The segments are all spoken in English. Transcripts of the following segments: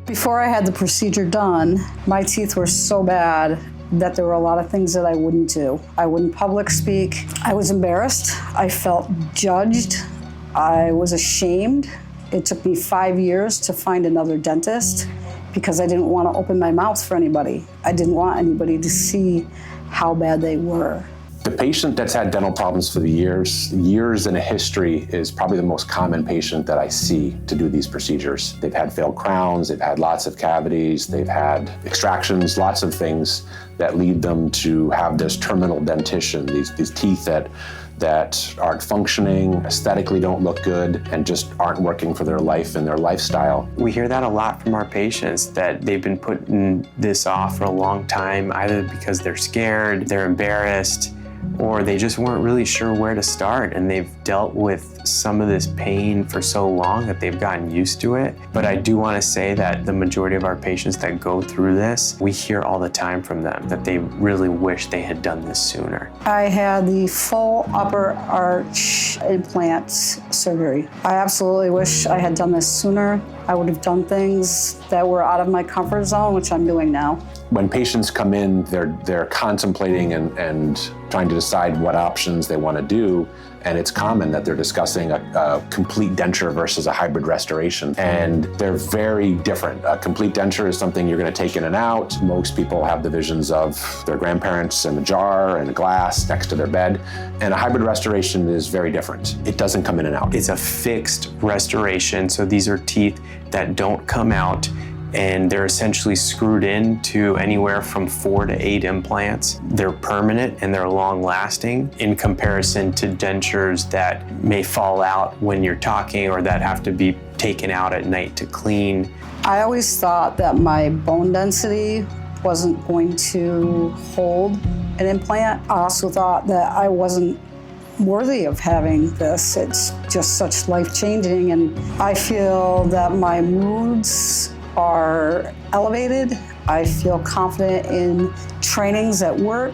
Before I had the procedure done, my teeth were so bad that there were a lot of things that I wouldn't do. I wouldn't public speak. I was embarrassed. I felt judged. I was ashamed. It took me 5 years to find another dentist because I didn't want to open my mouth for anybody. I didn't want anybody to see how bad they were. The patient that's had dental problems for the years in a history is probably the most common patient that I see to do these procedures. They've had failed crowns, they've had lots of cavities, they've had extractions, lots of things that lead them to have this terminal dentition, these teeth that aren't functioning, aesthetically don't look good, and just aren't working for their life and their lifestyle. We hear that a lot from our patients, that they've been putting this off for a long time, either because they're scared, they're embarrassed, or they just weren't really sure where to start, and they've dealt with some of this pain for so long that they've gotten used to it. But I do want to say that the majority of our patients that go through this, we hear all the time from them that they really wish they had done this sooner. I had the full upper arch implant surgery. I absolutely wish I had done this sooner. I would have done things that were out of my comfort zone, which I'm doing now. When patients come in, they're contemplating and trying to decide what options they want to do, and it's common that they're discussing a complete denture versus a hybrid restoration, and they're very different. A complete denture is something you're going to take in and out. Most people have the visions of their grandparents in a jar and a glass next to their bed, and a hybrid restoration is very different. It doesn't come in and out. It's a fixed restoration, so these are teeth that don't come out, and they're essentially screwed into anywhere from 4 to 8 implants. They're permanent and they're long lasting in comparison to dentures that may fall out when you're talking or that have to be taken out at night to clean. I always thought that my bone density wasn't going to hold an implant. I also thought that I wasn't worthy of having this. It's just such life-changing, and I feel that my moods are elevated. I feel confident in trainings at work,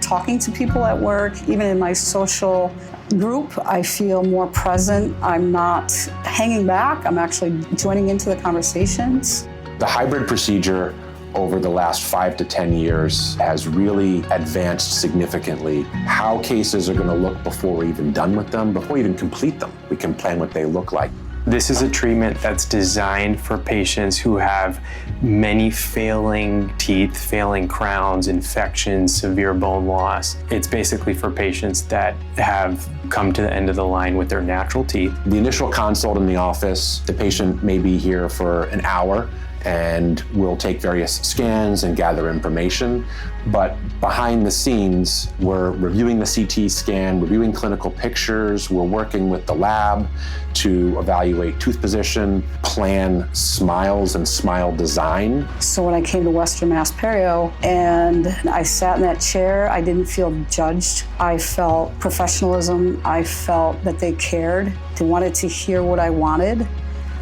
talking to people at work, even in my social group. I feel more present. I'm not hanging back. I'm actually joining into the conversations. The hybrid procedure over the last 5 to 10 years has really advanced significantly. How cases are going to look before we're even done with them, before we even complete them, we can plan what they look like. This is a treatment that's designed for patients who have many failing teeth, failing crowns, infections, severe bone loss. It's basically for patients that have come to the end of the line with their natural teeth. The initial consult in the office, the patient may be here for an hour, and we'll take various scans and gather information. But behind the scenes, we're reviewing the CT scan, reviewing clinical pictures, we're working with the lab to evaluate tooth position, plan smiles and smile design. So when I came to Western Mass Perio and I sat in that chair, I didn't feel judged. I felt professionalism. I felt that they cared. They wanted to hear what I wanted.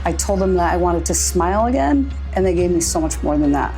I told them that I wanted to smile again, and they gave me so much more than that.